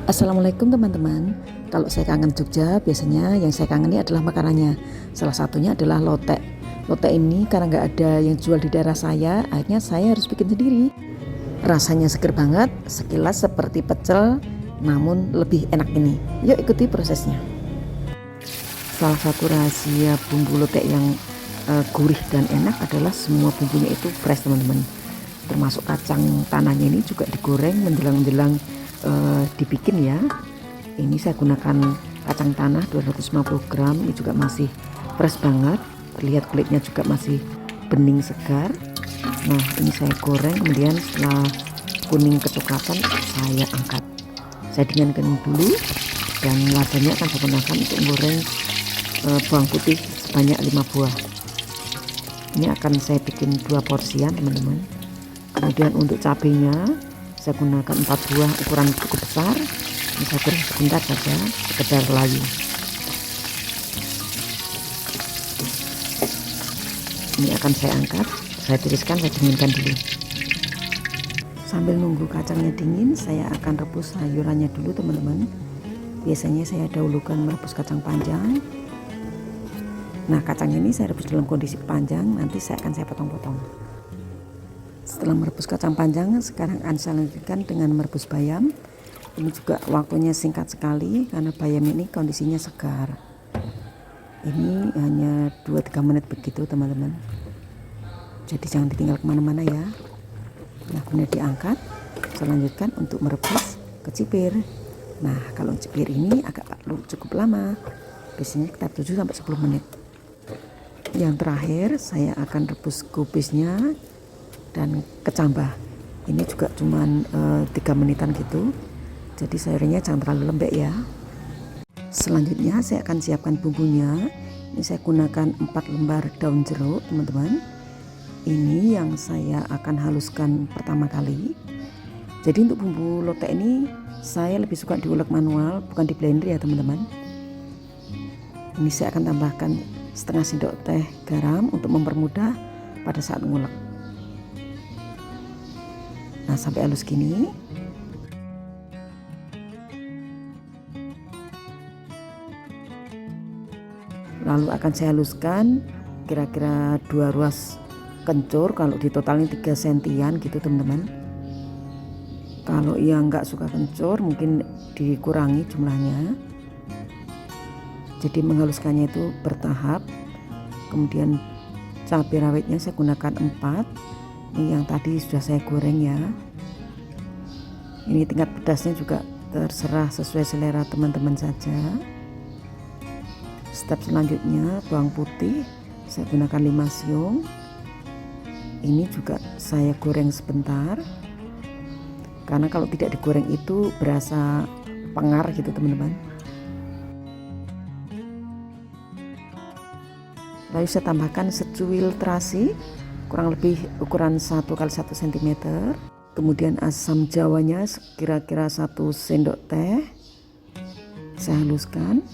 Assalamualaikum teman-teman. Kalau saya kangen Jogja, biasanya yang saya kangeni adalah makanannya. Salah satunya adalah lotek. Lotek ini karena nggak ada yang jual di daerah saya, akhirnya saya harus bikin sendiri. Rasanya seger banget, sekilas seperti pecel, namun lebih enak ini. Yuk ikuti prosesnya. Salah satu rahasia bumbu lotek yang gurih dan enak adalah semua bumbunya itu fresh teman-teman. Termasuk kacang tanahnya ini juga digoreng menjelang dibikin ya. Ini saya gunakan kacang tanah 250 gram, ini juga masih fresh banget, terlihat kulitnya juga masih bening segar. Nah ini saya goreng, kemudian setelah kuning kecoklatan saya angkat, saya dinginkan dulu, dan wadahnya akan saya gunakan untuk goreng bawang putih sebanyak 5 buah. Ini akan saya bikin 2 porsian teman-teman. Kemudian untuk cabenya saya gunakan 4 buah ukuran cukup besar. Ini saya goreng sebentar saja, sekedar layu. Ini akan saya angkat, saya tiriskan, saya dinginkan dulu. Sambil nunggu kacangnya dingin, saya akan rebus sayurannya dulu teman-teman. Biasanya saya dahulukan merebus kacang panjang. Nah kacang ini saya rebus dalam kondisi panjang, nanti saya potong-potong. Setelah merebus kacang panjang, sekarang akan saya lanjutkan dengan merebus bayam. Ini juga waktunya singkat sekali karena bayam ini kondisinya segar. Ini hanya 2-3 menit begitu teman-teman. Jadi jangan ditinggal kemana-mana ya. Nah kemudian diangkat, saya lanjutkan untuk merebus kecipir. Nah kalau kecipir ini agak cukup lama, biasanya sekitar 7-10 menit. Yang terakhir saya akan rebus kubisnya dan kecambah. Ini juga cuman 3 menitan gitu, jadi sayurnya jangan terlalu lembek ya. Selanjutnya saya akan siapkan bumbunya. Ini saya gunakan 4 lembar daun jeruk teman-teman. Ini yang saya akan haluskan pertama kali. Jadi untuk bumbu lotek ini saya lebih suka diulek manual, bukan di blender ya teman-teman. Ini saya akan tambahkan setengah sendok teh garam untuk mempermudah pada saat ngulek. Nah sampai halus gini. Lalu akan saya haluskan kira-kira 2 ruas kencur, kalau ditotalin 3 sentian gitu teman-teman. Kalau yang nggak suka kencur mungkin dikurangi jumlahnya. Jadi menghaluskannya itu bertahap. Kemudian cabai rawitnya saya gunakan 4. Ini yang tadi sudah saya goreng ya. Ini tingkat pedasnya juga terserah sesuai selera teman-teman saja. Step selanjutnya bawang putih saya gunakan 5 siung. Ini juga saya goreng sebentar, karena kalau tidak digoreng itu berasa pengar gitu teman-teman. Lalu saya tambahkan secuil terasi kurang lebih ukuran 1 x 1 cm. Kemudian asam jawanya kira-kira 1 sendok teh saya haluskan.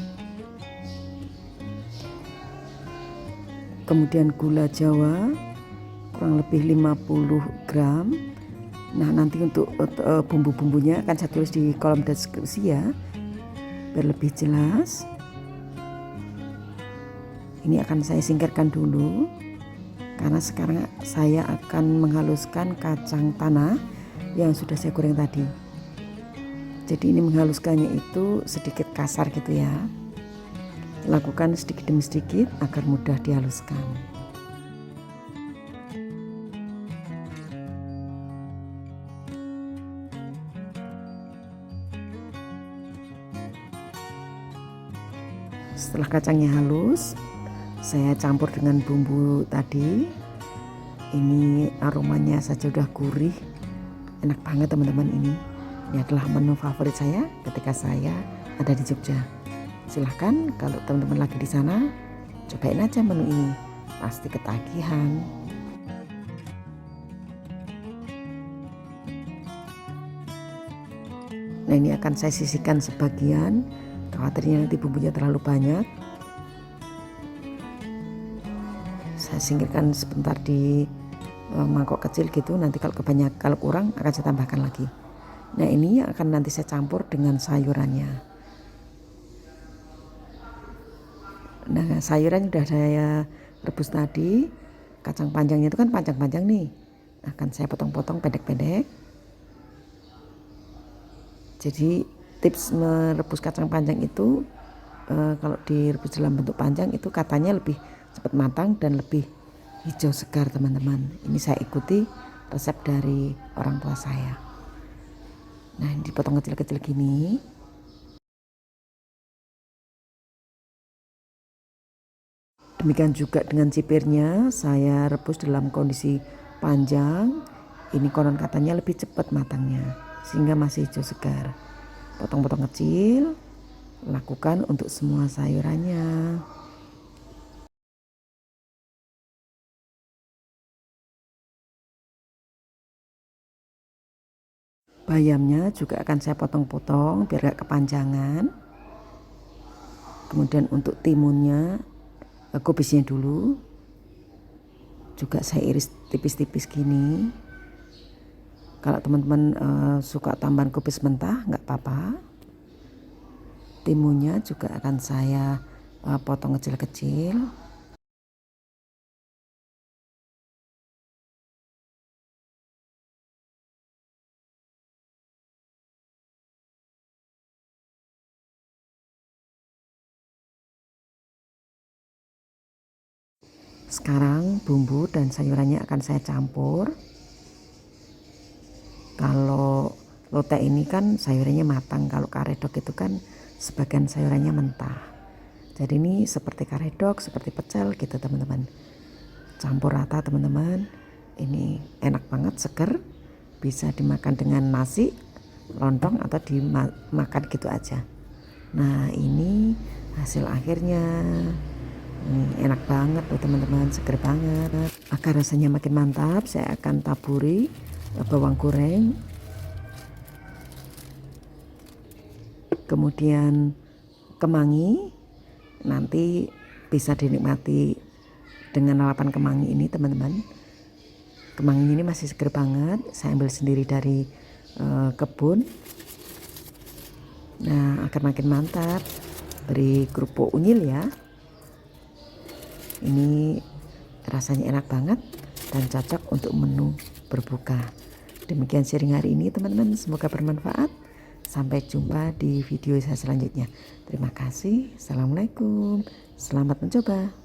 Kemudian gula jawa kurang lebih 50 gram. Nah nanti untuk bumbu-bumbunya akan saya tulis di kolom deskripsi ya, biar lebih jelas. Ini akan saya singkirkan dulu karena sekarang saya akan menghaluskan kacang tanah yang sudah saya goreng tadi. Jadi ini menghaluskannya itu sedikit kasar gitu ya. Lakukan sedikit demi sedikit agar mudah dihaluskan. Setelah kacangnya halus, saya campur dengan bumbu tadi. Ini aromanya saja udah gurih, enak banget teman-teman. Ini adalah menu favorit saya ketika saya ada di Jogja. Silahkan kalau teman-teman lagi di sana, cobain aja menu ini, pasti ketagihan. Nah ini akan saya sisihkan sebagian, khawatirnya nanti bumbunya terlalu banyak. Saya singkirkan sebentar di mangkok kecil gitu, nanti kalau kurang akan saya tambahkan lagi. Nah ini akan nanti saya campur dengan sayurannya. Nah sayuran udah saya rebus tadi. Kacang panjangnya itu kan panjang-panjang nih, akan saya potong-potong pendek-pendek. Jadi tips merebus kacang panjang itu kalau direbus dalam bentuk panjang itu katanya lebih cepat matang dan lebih hijau segar teman-teman. Ini saya ikuti resep dari orang tua saya. Nah ini dipotong kecil-kecil gini. Demikian juga dengan cipirnya, saya rebus dalam kondisi panjang. Ini konon katanya lebih cepat matangnya, sehingga masih hijau segar. Potong-potong kecil, lakukan untuk semua sayurannya. Bayamnya juga akan saya potong-potong biar gak kepanjangan. Kemudian untuk timunnya, kubisnya dulu juga saya iris tipis-tipis gini. Kalau teman-teman suka tambahan kubis mentah nggak apa-apa. Timunnya juga akan saya potong kecil-kecil. Sekarang bumbu dan sayurannya akan saya campur. Kalau lotek ini kan sayurannya matang, kalau karedok itu kan sebagian sayurannya mentah. Jadi ini seperti karedok, seperti pecel gitu teman-teman. Campur rata teman-teman. Ini enak banget, seger. Bisa dimakan dengan nasi, lontong atau dimakan gitu aja. Nah ini hasil akhirnya. Ini enak banget loh teman-teman, seger banget. Agar rasanya makin mantap, saya akan taburi bawang goreng, kemudian kemangi. Nanti bisa dinikmati dengan lalapan kemangi ini teman-teman. Kemangi ini masih seger banget, saya ambil sendiri dari kebun. Nah agar makin mantap, beri kerupuk unyil ya. Ini rasanya enak banget dan cocok untuk menu berbuka. Demikian sharing hari ini teman-teman, semoga bermanfaat. Sampai jumpa di video saya selanjutnya. Terima kasih. Assalamualaikum. Selamat mencoba.